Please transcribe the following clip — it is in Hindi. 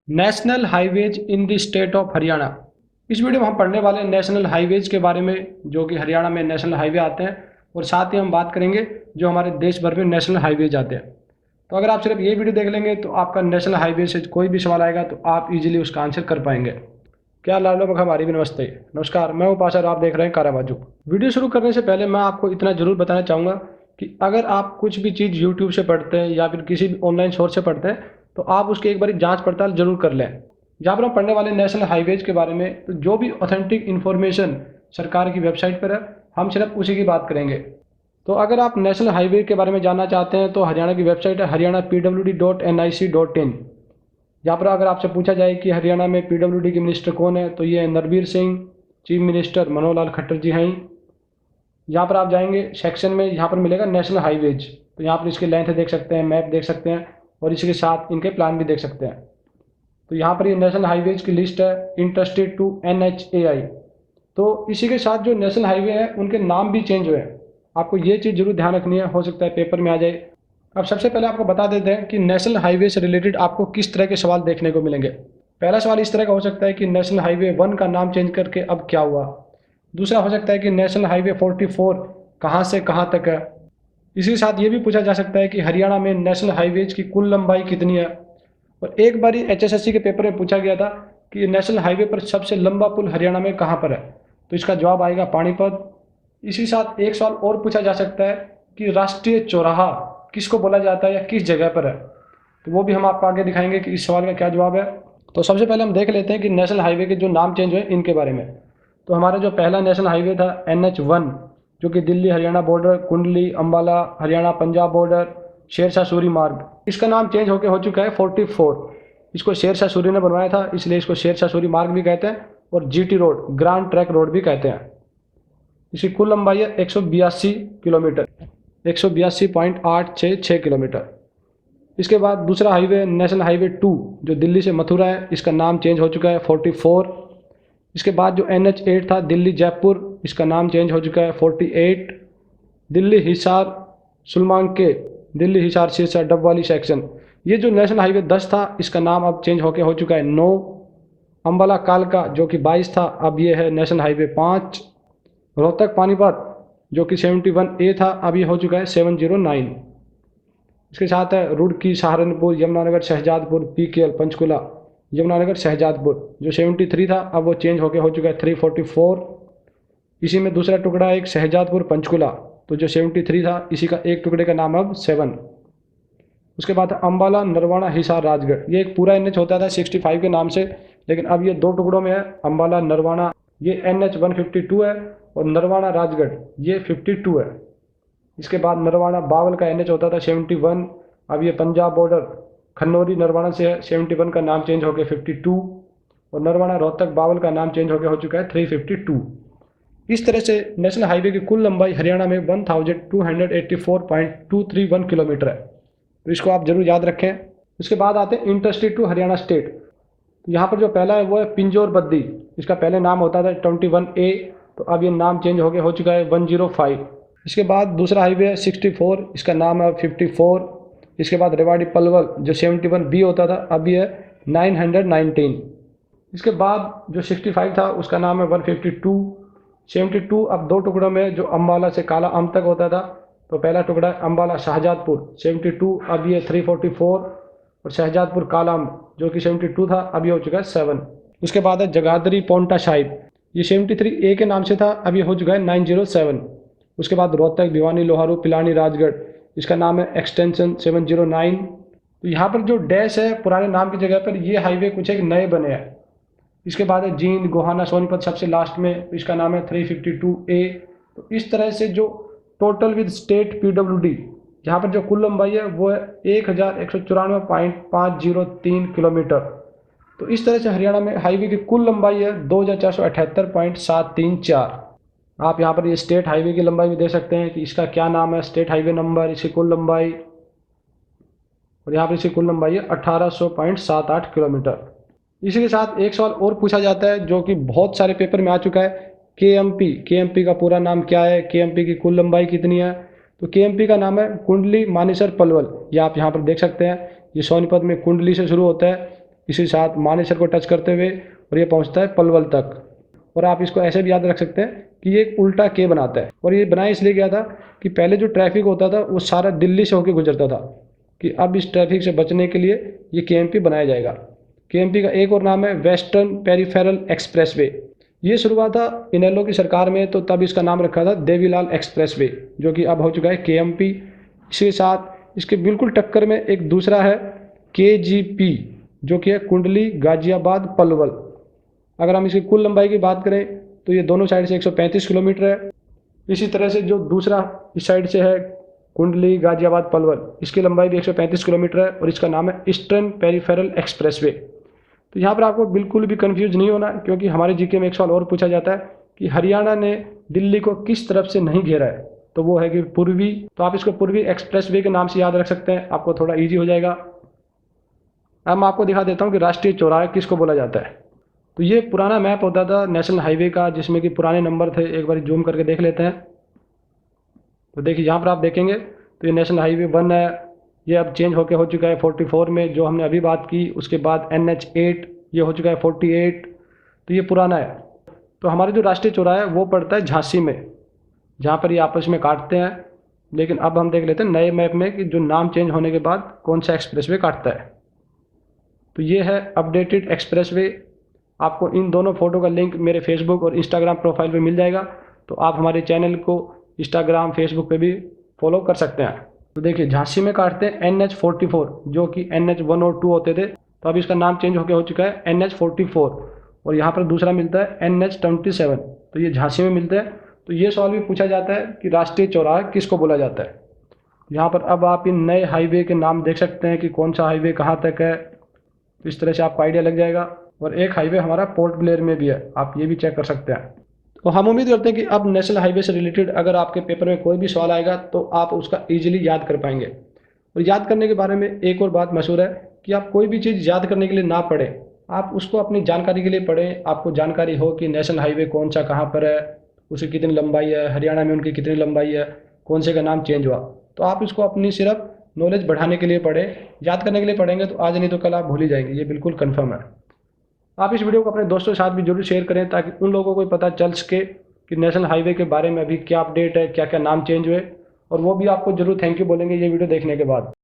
National highways in the state of Haryana. इस वीडियो में हम पढ़ने वाले हैं नेशनल हाईवेज के बारे में, जो कि हरियाणा में नेशनल हाईवे आते हैं, और साथ ही हम बात करेंगे जो हमारे देश भर में नेशनल हाईवेज आते हैं। तो अगर आप सिर्फ ये वीडियो देख लेंगे तो आपका नेशनल हाईवे से कोई भी सवाल आएगा तो आप इजीली उसका आंसर कर पाएंगे। क्या लालो बख हमारी भी नमस्ते, नमस्कार, मैं हूँ पाशा और आप देख रहे हैं कारामाजू। वीडियो शुरू करने से पहले मैं आपको इतना जरूर बताना चाहूँगा कि अगर आप कुछ भी चीज़ यूट्यूब से पढ़ते हैं या फिर किसी भी ऑनलाइन सोर्स से पढ़ते हैं तो आप उसकी एक बार जांच पड़ताल जरूर कर लें। यहाँ पर हम पढ़ने वाले नेशनल हाईवेज के बारे में, तो जो भी ऑथेंटिक इन्फॉर्मेशन सरकार की वेबसाइट पर है हम सिर्फ उसी की बात करेंगे। तो अगर आप नेशनल हाईवे के बारे में जानना चाहते हैं तो हरियाणा की वेबसाइट है haryana.pwd.nic.in। यहाँ पर अगर आपसे पूछा जाए कि हरियाणा में पीडब्ल्यूडी के मिनिस्टर कौन है तो ये नरबीर सिंह, चीफ मिनिस्टर मनोहर लाल खट्टर जी हैं। यहाँ पर आप जाएंगे सेक्शन में, यहाँ पर मिलेगा नेशनल हाईवेज, तो यहाँ पर इसकी लेंथ देख सकते हैं, मैप देख सकते हैं और इसी के साथ इनके प्लान भी देख सकते हैं। तो यहाँ पर ये नेशनल हाईवेज की लिस्ट है इंटरेस्टेड टू NHAI। तो इसी के साथ जो नेशनल हाईवे है उनके नाम भी चेंज हुए हैं, आपको ये चीज़ जरूर ध्यान रखनी है, हो सकता है पेपर में आ जाए। अब सबसे पहले आपको बता देते हैं कि नेशनल हाईवे से रिलेटेड आपको किस तरह के सवाल देखने को मिलेंगे। पहला सवाल इस तरह का हो सकता है कि नेशनल हाईवे 1 का नाम चेंज करके अब क्या हुआ। दूसरा हो सकता है कि नेशनल हाईवे 44 कहाँ से कहाँ तक है। इसी साथ ये भी पूछा जा सकता है कि हरियाणा में नेशनल हाईवेज की कुल लंबाई कितनी है। और एक बार HSSC के पेपर में पूछा गया था कि नेशनल हाईवे पर सबसे लंबा पुल हरियाणा में कहाँ पर है, तो इसका जवाब आएगा पानीपत। इसी साथ एक सवाल और पूछा जा सकता है कि राष्ट्रीय चौराहा किसको बोला जाता है या किस जगह पर है, तो वो भी हम आपको आगे दिखाएंगे कि इस सवाल का क्या जवाब है। तो सबसे पहले हम देख लेते हैं कि नेशनल हाईवे के जो नाम चेंज हुए इनके बारे में। तो हमारा जो पहला नेशनल हाईवे था NH1, जो कि दिल्ली हरियाणा बॉर्डर, कुंडली अम्बाला हरियाणा पंजाब बॉर्डर, शेरशाह सूरी मार्ग, इसका नाम चेंज होकर हो चुका है 44। इसको शेरशाह सूरी ने बनवाया था, इसलिए इसको शेरशाह सूरी मार्ग भी कहते हैं और GT road, grand track road भी कहते हैं। इसकी कुल लंबाई है 182 किलोमीटर, 182.866 किलोमीटर। इसके बाद दूसरा हाईवे नेशनल हाईवे 2 जो दिल्ली से मथुरा है, इसका नाम चेंज हो चुका है 44। इसके बाद जो NH8 था दिल्ली जयपुर, इसका नाम चेंज हो चुका है 48। दिल्ली हिसार सुलमांके, दिल्ली हिसार सिरसा डबवाली सेक्शन, ये जो नेशनल हाईवे 10 था इसका नाम अब चेंज होकर हो चुका है 9। अम्बाला कालका जो कि 22 था, अब ये है नेशनल हाईवे 5। रोहतक पानीपत जो कि 71A था, अब ये हो चुका है 709। इसके साथ है रुड़की सहारनपुर यमुनानगर शहजादपुर PKL पंचकुला यमुनानगर शहजादपुर, जो 73 था अब वो चेंज होकर हो चुका है 344। इसी में दूसरा टुकड़ा एक शहजादपुर पंचकुला, तो जो 73 था इसी का एक टुकड़े का नाम अब 7। उसके बाद अम्बाला नरवाना हिसार राजगढ़, ये एक पूरा NH होता था 65 के नाम से, लेकिन अब ये 2 टुकड़ों में है। अम्बाला नरवाना ये NH 152 है और नरवाना राजगढ़ ये 52 है। इसके बाद नरवाना बावल का NH होता था 71, अब ये पंजाब बॉर्डर खन्नौरी नरवाना से है, 71 का नाम चेंज होकर 52 और नरवाना रोहतक बावल का नाम चेंज होकर हो चुका है 352। इस तरह से नेशनल हाईवे की कुल लंबाई हरियाणा में 1284.231 किलोमीटर है, तो इसको आप जरूर याद रखें। उसके बाद आते हैं इंटरस्टेट टू हरियाणा स्टेट। तो यहाँ पर जो पहला है वो है पिंजौर बद्दी, इसका पहले नाम होता था 21A, तो अब ये नाम चेंज होकर हो चुका है 105। इसके बाद दूसरा हाईवे है 64, इसका नाम है 54। इसके बाद रेवाड़ी पलवल जो 71B होता था, अब ये है 919। इसके बाद जो 65 था उसका नाम है 152। 72 अब 2 टुकड़ों में, जो अम्बाला से काला अम तक होता था, तो पहला टुकड़ा है अम्बाला शाहजादपुर 72, अब ये 344 और शहजादपुर कालाम जो कि 72 था अब ये हो चुका है 7। उसके बाद है जगाधरी पोंटा साहिब, ये 73A के नाम से था, अब ये हो चुका है 907। उसके बाद रोहतक भिवानी लोहारू पिलानी राजगढ़, इसका नाम है एक्सटेंशन 709। तो यहाँ पर जो डैश है पुराने नाम की जगह पर ये हाईवे कुछ एक नए बने हैं। इसके बाद है जींद गोहाना सोनीपत सबसे लास्ट में, इसका नाम है 352A। तो इस तरह से जो टोटल विद स्टेट PWD यहाँ पर जो कुल लंबाई है वो है 1194.503 किलोमीटर। तो इस तरह से हरियाणा में हाईवे की कुल लंबाई है 2478.734। आप यहाँ पर ये स्टेट हाईवे की लंबाई भी देख सकते हैं कि इसका क्या नाम है, स्टेट हाईवे नंबर, इसकी कुल लंबाई, और यहाँ पर इसकी कुल लंबाई है 1800.78 किलोमीटर। इसी के साथ एक सवाल और पूछा जाता है जो कि बहुत सारे पेपर में आ चुका है, KMP का पूरा नाम क्या है, KMP की कुल लंबाई कितनी है। तो KMP का नाम है कुंडली मानेसर पलवल, ये आप यहाँ पर देख सकते हैं, ये सोनीपत में कुंडली से शुरू होता है इसी साथ मानेसर को टच करते हुए और ये पहुंचता है पलवल तक। और आप इसको ऐसे भी याद रख सकते हैं कि ये एक उल्टा के बनाता है, और ये बनाया इसलिए गया था कि पहले जो ट्रैफिक होता था वो सारा दिल्ली से होकर गुजरता था, कि अब इस ट्रैफिक से बचने के लिए ये केएमपी बनाया जाएगा। केएमपी का एक और नाम है वेस्टर्न पेरिफेरल एक्सप्रेसवे। ये शुरू हुआ था इनेलो की सरकार में, तो तब इसका नाम रखा था देवीलाल एक्सप्रेसवे, जो कि अब हो चुका है केएमपी। इसके साथ इसके बिल्कुल टक्कर में एक दूसरा है केजीपी, जो कि है कुंडली गाजियाबाद पलवल। अगर हम इसकी कुल लंबाई की बात करें तो ये दोनों साइड से 135 किलोमीटर है। इसी तरह से जो दूसरा इस साइड से है कुंडली गाजियाबाद पलवल, इसकी लंबाई भी 135 किलोमीटर है और इसका नाम है ईस्टर्न पेरिफेरल एक्सप्रेसवे। तो यहाँ पर आपको बिल्कुल भी कंफ्यूज नहीं होना, क्योंकि हमारे जीके में एक सवाल और पूछा जाता है कि हरियाणा ने दिल्ली को किस तरफ से नहीं घेरा है, तो वो है कि पूर्वी। तो आप इसको पूर्वी एक्सप्रेसवे के नाम से याद रख सकते हैं, आपको थोड़ा ईजी हो जाएगा। अब मैं आपको दिखा देता हूँ कि राष्ट्रीय चौराहा किसको बोला जाता है। तो ये पुराना मैप होता था नेशनल हाईवे का, जिसमें कि पुराने नंबर थे। एक बार जूम करके देख लेते हैं। तो देखिए यहाँ पर आप देखेंगे तो ये नेशनल हाईवे 1 है, ये अब चेंज होके हो चुका है 44 में, जो हमने अभी बात की। उसके बाद NH8 ये हो चुका है 48, तो ये पुराना है। तो हमारे जो राष्ट्रीय चौराहा है वो पड़ता है झांसी में, जहाँ पर ये आपस में काटते हैं। लेकिन अब हम देख लेते हैं नए मैप में कि जो नाम चेंज होने के बाद कौन सा एक्सप्रेसवे काटता है। तो ये है अपडेटेड एक्सप्रेसवे। आपको इन दोनों फोटो का लिंक मेरे फेसबुक और इंस्टाग्राम प्रोफाइल पे मिल जाएगा, तो आप हमारे चैनल को इंस्टाग्राम फेसबुक पे भी फॉलो कर सकते हैं। तो देखिए झांसी में काटते हैं NH44, जो कि NH1 और 2 होते थे, तो अब इसका नाम चेंज होकर हो चुका है NH44। और यहाँ पर दूसरा मिलता है NH27, तो ये झांसी में मिलता है। तो ये सवाल भी पूछा जाता है कि राष्ट्रीय चौराहा किसको बोला जाता है। यहाँ पर अब आप इन नए हाईवे के नाम देख सकते हैं कि कौन सा हाईवे कहाँ तक है, तो इस तरह से आपको आइडिया लग जाएगा। और एक हाईवे हमारा पोर्ट ब्लेयर में भी है, आप ये भी चेक कर सकते हैं। तो हम उम्मीद करते हैं कि अब नेशनल हाईवे से रिलेटेड अगर आपके पेपर में कोई भी सवाल आएगा तो आप उसका ईजिली याद कर पाएंगे। और याद करने के बारे में एक और बात मशहूर है कि आप कोई भी चीज़ याद करने के लिए ना पढ़ें, आप उसको अपनी जानकारी के लिए पढ़ें। आपको जानकारी हो कि नेशनल हाईवे कौन सा कहाँ पर है, उसकी कितनी लंबाई है, हरियाणा में उनकी कितनी लंबाई है, कौन से का नाम चेंज हुआ। तो आप इसको अपनी सिर्फ नॉलेज बढ़ाने के लिए पढ़ें, याद करने के लिए पढ़ेंगे तो आज नहीं तो कल आप भूल ही जाएंगे, ये बिल्कुल कन्फर्म है। आप इस वीडियो को अपने दोस्तों के साथ भी जरूर शेयर करें, ताकि उन लोगों को पता चल सके कि नेशनल हाईवे के बारे में अभी क्या अपडेट है, क्या क्या नाम चेंज हुए, और वो भी आपको जरूर थैंक यू बोलेंगे ये वीडियो देखने के बाद।